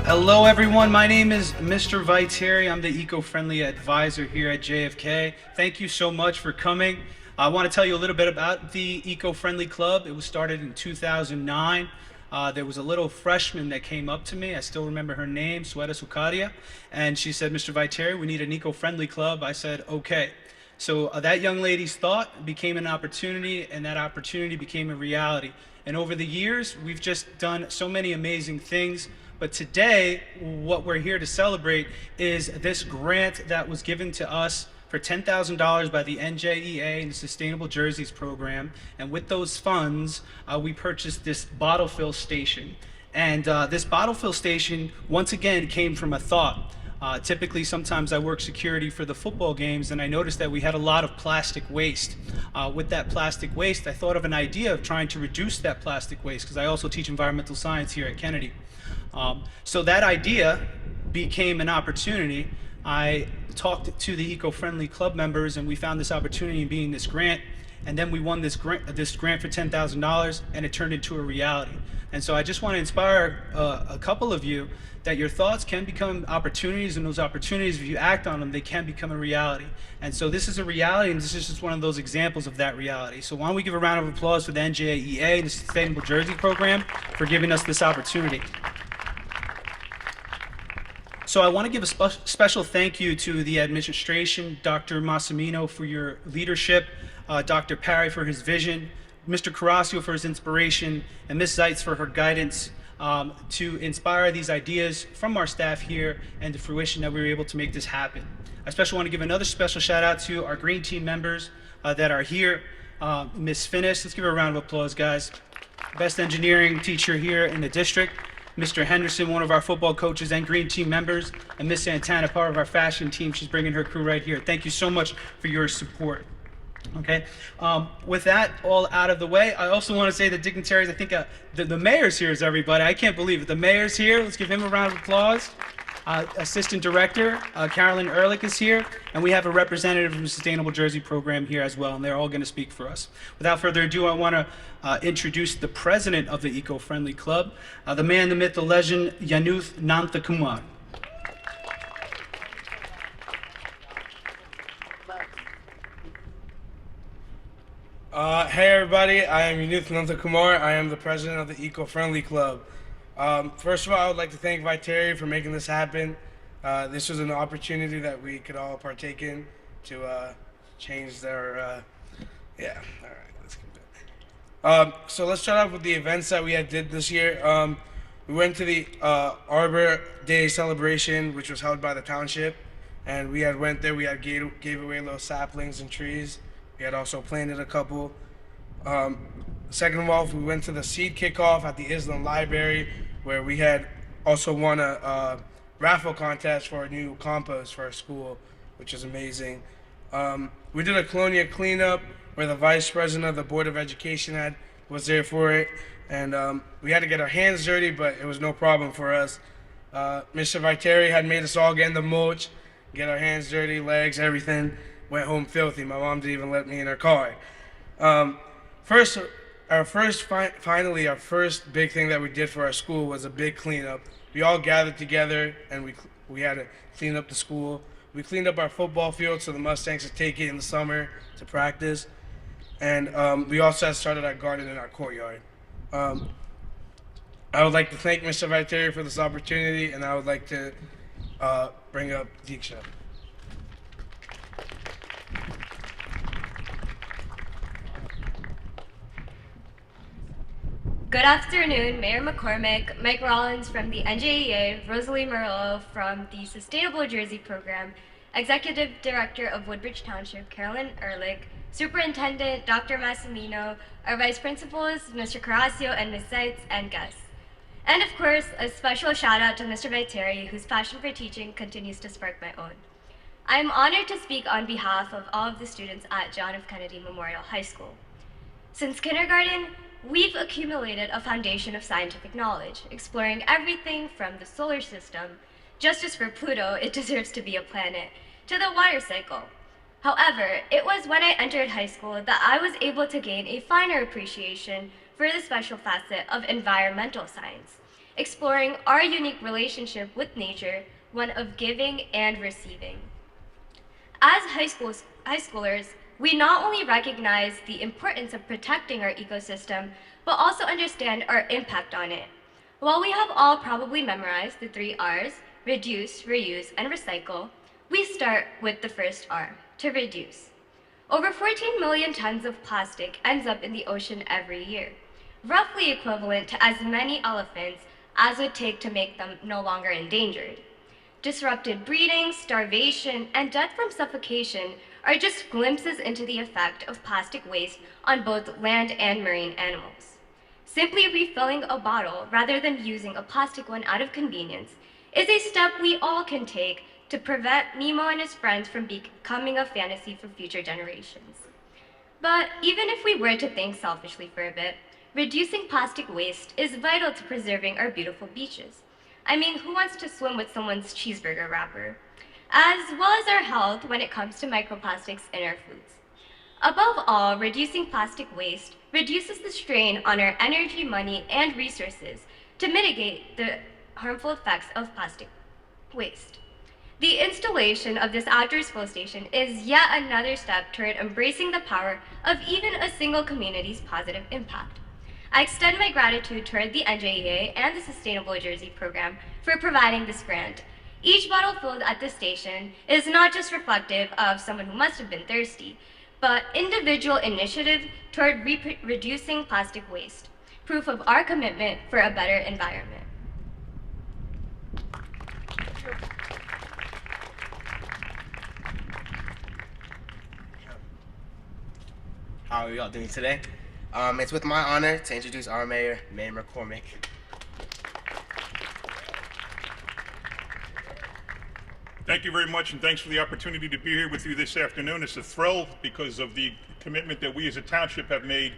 Hello everyone, my name is Mr. Viteri. I'm the eco-friendly advisor here at JFK. Thank you so much for coming. I want to tell you a little bit about the Eco-Friendly Club. It was started in 2009. There was a little freshman that came up to me. I still remember her name, Sweta Sukaria, and she said, Mr. Viteri, we need an eco-friendly club. I said, okay. So that young lady's thought became an opportunity, and that opportunity became a reality. And over the years, we've just done so many amazing things. But today, what we're here to celebrate is this grant that was given to us for $10,000 by the NJEA and the Sustainable Jerseys program. And with those funds, we purchased this bottle fill station. And this bottle fill station, once again, came from a thought. Typically, sometimes I work security for the football games, and I noticed that we had a lot of plastic waste. With that plastic waste, I thought of an idea of trying to reduce that plastic waste, because I also teach environmental science here at Kennedy. So that idea became an opportunity. I talked to the eco-friendly club members, and we found this opportunity in being this grant, and then we won this grant for $10,000, and it turned into a reality. And so I just want to inspire a couple of you that your thoughts can become opportunities, and those opportunities, if you act on them, they can become a reality. And so this is a reality, and this is just one of those examples of that reality. So why don't we give a round of applause for the NJEA, the Sustainable Jersey program, for giving us this opportunity. So I want to give a special thank you to the administration, Dr. Massimino for your leadership, Dr. Parry for his vision, Mr. Carrasco for his inspiration, and Ms. Zeitz for her guidance to inspire these ideas from our staff here and the fruition that we were able to make this happen. I especially want to give another special shout out to our green team members that are here. Ms. Finnis, let's give her a round of applause, guys. Best engineering teacher here in the district. Mr. Henderson, one of our football coaches and green team members, and Miss Santana, part of our fashion team. She's bringing her crew right here. Thank you so much for your support. Okay, with that all out of the way, I also want to say the dignitaries, I think the mayor's here is everybody. I can't believe it. The mayor's here. Let's give him a round of applause. Assistant Director Carolyn Ehrlich is here, and we have a representative from the Sustainable Jersey program here as well, and they're all going to speak for us. Without further ado, I want to introduce the president of the Eco-Friendly Club, the man, the myth, the legend, Yanuth Nanthakumar. Hey everybody, I am Yanuth Nanthakumar. I am the president of the Eco-Friendly Club. First of all, I would like to thank Viteri for making this happen. This was an opportunity that we could all partake in to change their, yeah, all right, let's keep it. So let's start off with the events that we did this year. We went to the Arbor Day celebration, which was held by the township, and we went there, gave away little saplings and trees. We had also planted a couple. Second of all, we went to the seed kickoff at the Islam Library, where we had also won a raffle contest for a new compost for our school, which is amazing. We did a Colonia cleanup where the vice president of the Board of Education was there for it, and we had to get our hands dirty, but it was no problem for us. Mr. Viteri had made us all get in the mulch, get our hands dirty, legs, everything. Went home filthy. My mom didn't even let me in her car. Finally, our first big thing that we did for our school was a big cleanup. We all gathered together and we had to clean up the school. We cleaned up our football field so the Mustangs could take it in the summer to practice. And we also started our garden in our courtyard. I would like to thank Mr. Viteri for this opportunity, and I would like to bring up Diksha. Good afternoon, Mayor McCormick, Mike Rollins from the NJEA, Rosalie Murillo from the Sustainable Jersey Program, Executive Director of Woodbridge Township, Carolyn Ehrlich, Superintendent Dr. Massimino, our Vice Principals, Mr. Carrasco and Ms. Zeitz, and guests. And of course, a special shout out to Mr. Viteri, whose passion for teaching continues to spark my own. I am honored to speak on behalf of all of the students at John F. Kennedy Memorial High School. Since kindergarten, we've accumulated a foundation of scientific knowledge, exploring everything from the solar system, just as for Pluto, it deserves to be a planet, to the water cycle. However, it was when I entered high school that I was able to gain a finer appreciation for the special facet of environmental science, exploring our unique relationship with nature, one of giving and receiving. As high schoolers, we not only recognize the importance of protecting our ecosystem, but also understand our impact on it. While we have all probably memorized the three R's, reduce, reuse, and recycle, we start with the first R, to reduce. Over 14 million tons of plastic ends up in the ocean every year, roughly equivalent to as many elephants as it would take to make them no longer endangered. Disrupted breeding, starvation, and death from suffocation are just glimpses into the effect of plastic waste on both land and marine animals. Simply refilling a bottle rather than using a plastic one out of convenience is a step we all can take to prevent Nemo and his friends from becoming a fantasy for future generations. But even if we were to think selfishly for a bit, reducing plastic waste is vital to preserving our beautiful beaches. I mean, who wants to swim with someone's cheeseburger wrapper? As well as our health when it comes to microplastics in our foods. Above all, reducing plastic waste reduces the strain on our energy, money, and resources to mitigate the harmful effects of plastic waste. The installation of this outdoor disposal station is yet another step toward embracing the power of even a single community's positive impact. I extend my gratitude toward the NJEA and the Sustainable Jersey program for providing this grant. Each bottle filled at this station is not just reflective of someone who must have been thirsty, but individual initiative toward reducing plastic waste, proof of our commitment for a better environment. How are y'all doing today? It's with my honor to introduce our mayor, Mayor McCormick. Thank you very much, and thanks for the opportunity to be here with you this afternoon. It's a thrill because of the commitment that we as a township have made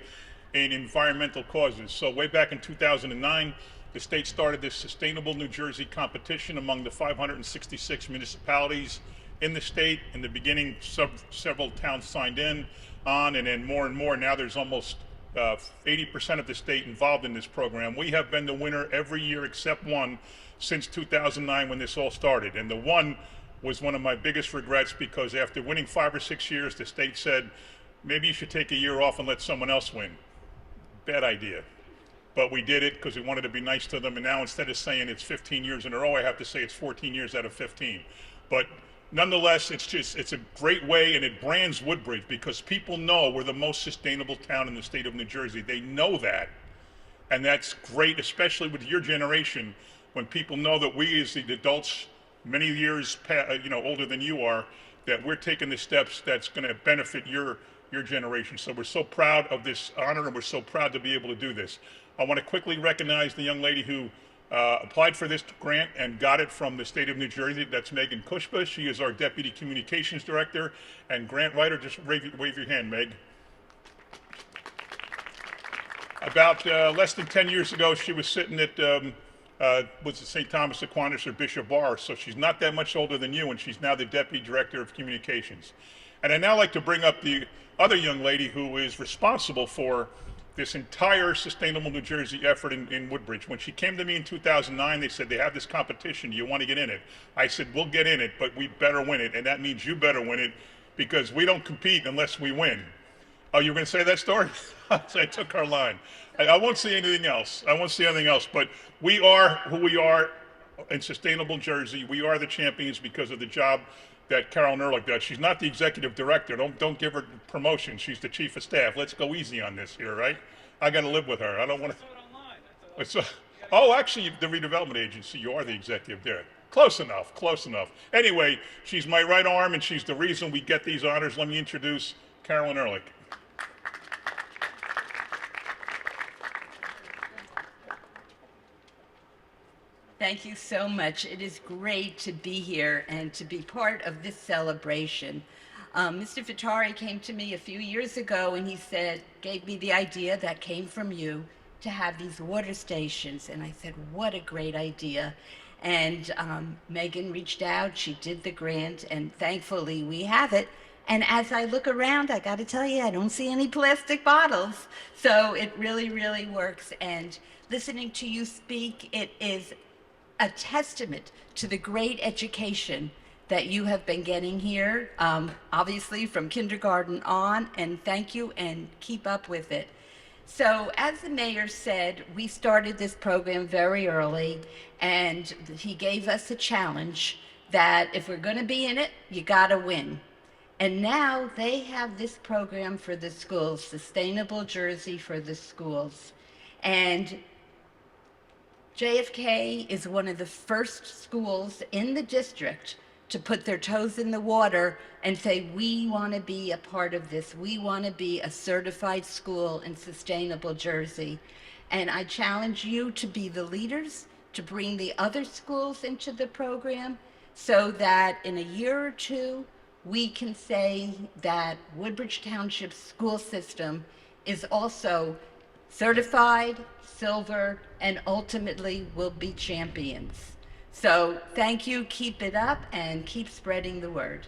in environmental causes. So way back in 2009, the state started this Sustainable New Jersey competition among the 566 municipalities in the state. In the beginning, several towns signed on, and then more and more. Now there's almost 80% of the state involved in this program. We have been the winner every year except one since 2009 when this all started. And the one was one of my biggest regrets, because after winning 5 or 6 years, the state said, maybe you should take a year off and let someone else win. Bad idea. But we did it because we wanted to be nice to them, and now instead of saying it's 15 years in a row, I have to say it's 14 years out of 15. But nonetheless, it's a great way, and it brands Woodbridge because people know we're the most sustainable town in the state of New Jersey. They know that, and that's great, especially with your generation, when people know that we as the adults, many years older than you are, that we're taking the steps that's going to benefit your generation. So we're so proud of this honor, and we're so proud to be able to do this. I want to quickly recognize the young lady who applied for this grant and got it from the state of New Jersey. That's Megan Kushba. She is our Deputy Communications Director and grant writer. Just wave your hand, Meg. About less than 10 years ago, she was sitting at was it St. Thomas Aquinas or Bishop Bar, so she's not that much older than you, and she's now the Deputy Director of Communications. And I'd now like to bring up the other young lady who is responsible for this entire Sustainable New Jersey effort in Woodbridge. When she came to me in 2009, they said, they have this competition, do you want to get in it? I said, we'll get in it, but we better win it, and that means you better win it, because we don't compete unless we win. Oh, you were going to say that story? So I took her line. I won't say anything else. I won't say anything else, but we are who we are in Sustainable Jersey. We are the champions because of the job that Carolyn Ehrlich does. She's not the executive director. Don't give her promotion. She's the chief of staff. Let's go easy on this here, right? I got to live with her. I don't want to. Oh, actually, the redevelopment agency. You are the executive there. Close enough. Close enough. Anyway, she's my right arm, and she's the reason we get these honors. Let me introduce Carolyn Ehrlich. Thank you so much. It is great to be here and to be part of this celebration. Mr. Vittori came to me a few years ago and he said, gave me the idea that came from you to have these water stations. And I said, what a great idea. And Megan reached out, she did the grant, and thankfully we have it. And as I look around, I got to tell you, I don't see any plastic bottles. So it really, really works. And listening to you speak, it is a testament to the great education that you have been getting here, obviously from kindergarten on, and thank you and keep up with it. So as the mayor said, we started this program very early, and he gave us a challenge that if we're going to be in it, you got to win. And now they have this program for the schools, Sustainable Jersey for the Schools. And JFK is one of the first schools in the district to put their toes in the water and say, we want to be a part of this. We want to be a certified school in Sustainable Jersey. And I challenge you to be the leaders, to bring the other schools into the program so that in a year or two, we can say that Woodbridge Township's school system is also certified, silver, and ultimately will be champions. So thank you, keep it up, and keep spreading the word.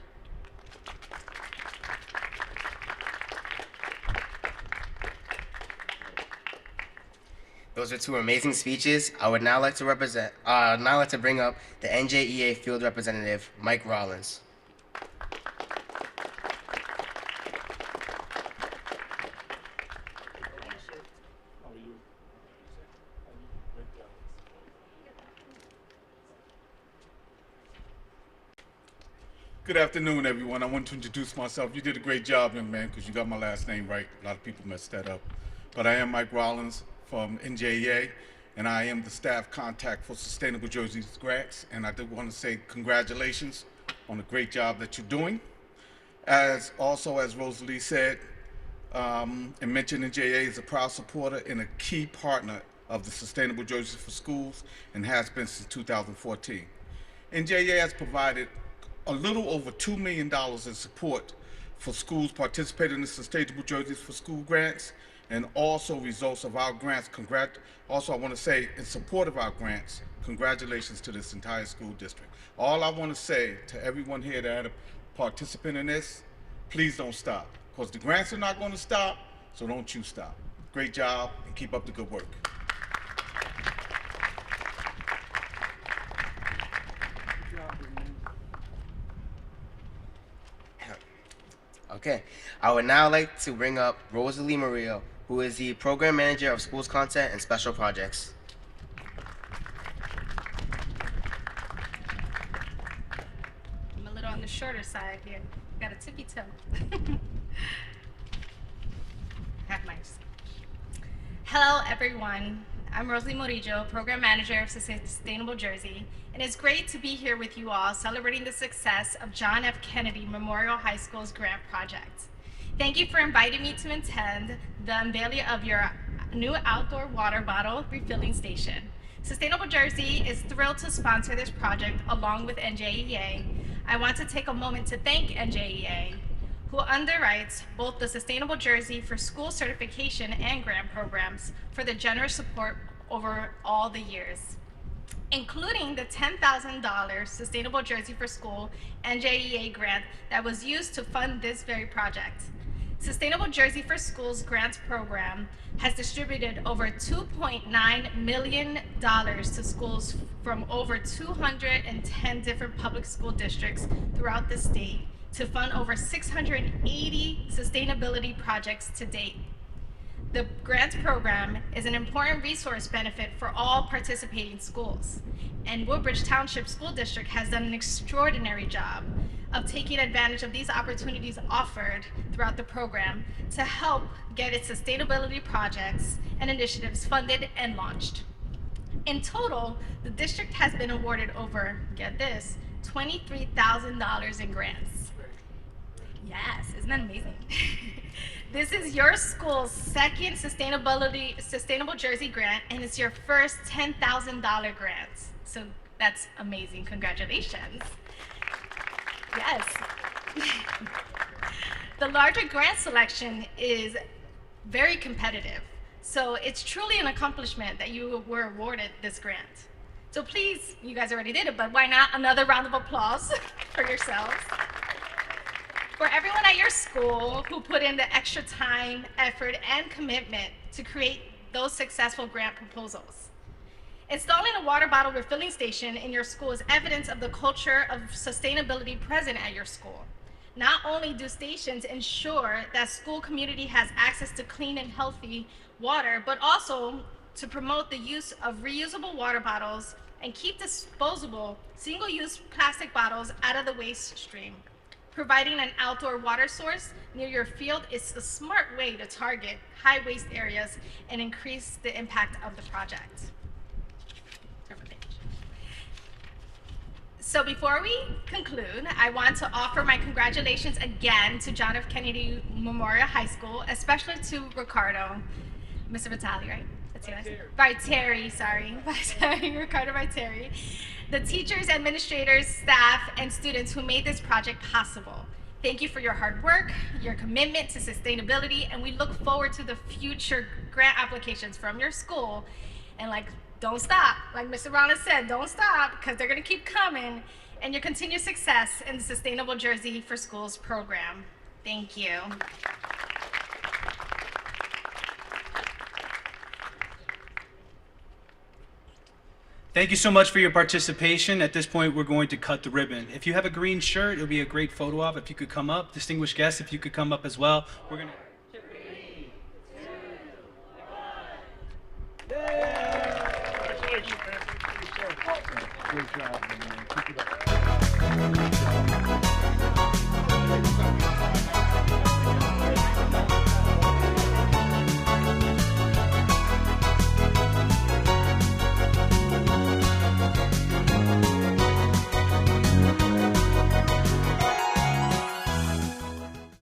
Those are two amazing speeches. I would now like to bring up the NJEA field representative, Mike Rollins. Good afternoon, everyone. I want to introduce myself. You did a great job, young man, because you got my last name right. A lot of people messed that up. But I am Mike Rollins from NJEA, and I am the staff contact for Sustainable Jersey's grants. And I do want to say congratulations on the great job that you're doing. As Rosalie said, and mentioned, NJEA is a proud supporter and a key partner of the Sustainable Jersey for Schools and has been since 2014. NJEA has provided a little over $2 million in support for schools participating in the Sustainable Jerseys for School grants, and also results of our grants. Also, I want to say, in support of our grants, congratulations to this entire school district. All I want to say to everyone here that had a participant in this, please don't stop, because the grants are not going to stop, so don't you stop. Great job, and keep up the good work. Okay, I would now like to bring up Rosalie Murillo, who is the Program Manager of Schools Content and Special Projects. I'm a little on the shorter side here. Got a tippy toe. Have my Hello, everyone. I'm Rosalie Murillo, Program Manager of Sustainable Jersey, and it's great to be here with you all celebrating the success of John F. Kennedy Memorial High School's grant project. Thank you for inviting me to attend the unveiling of your new outdoor water bottle refilling station. Sustainable Jersey is thrilled to sponsor this project along with NJEA. I want to take a moment to thank NJEA, who underwrites both the Sustainable Jersey for School certification and grant programs, for the generous support over all the years, including the $10,000 Sustainable Jersey for School NJEA grant that was used to fund this very project. Sustainable Jersey for Schools grants program has distributed over $2.9 million to schools from over 210 different public school districts throughout the state to fund over 680 sustainability projects to date. The grants program is an important resource benefit for all participating schools, and Woodbridge Township School District has done an extraordinary job of taking advantage of these opportunities offered throughout the program to help get its sustainability projects and initiatives funded and launched. In total, the district has been awarded over, get this, $23,000 in grants. Yes, isn't that amazing? This is your school's second Sustainable Jersey grant, and it's your first $10,000 grant. So that's amazing, congratulations. Yes. The larger grant selection is very competitive. So it's truly an accomplishment that you were awarded this grant. So please, you guys already did it, but why not another round of applause for yourselves? For everyone I at your school who put in the extra time, effort, and commitment to create those successful grant proposals. Installing a water bottle refilling station in your school is evidence of the culture of sustainability present at your school. Not only do stations ensure that school community has access to clean and healthy water, but also to promote the use of reusable water bottles and keep disposable, single-use plastic bottles out of the waste stream. Providing an outdoor water source near your field is a smart way to target high waste areas and increase the impact of the project. So before we conclude, I want to offer my congratulations again to John F. Kennedy Memorial High School, especially to Ricardo, Mr. Vitale, right? That's your last name? Viteri, sorry. Viteri, Ricardo Viteri. The teachers, administrators, staff, and students who made this project possible. Thank you for your hard work, your commitment to sustainability, and we look forward to the future grant applications from your school. And don't stop. Like Mr. Rollins said, don't stop, because they're going to keep coming. And your continued success in the Sustainable Jersey for Schools program. Thank you. Thank you so much for your participation. At this point, we're going to cut the ribbon. If you have a green shirt, it'll be a great photo op. If you could come up, distinguished guests, if you could come up as well. We're going to... Congratulations, man. Great job, man. Keep it up.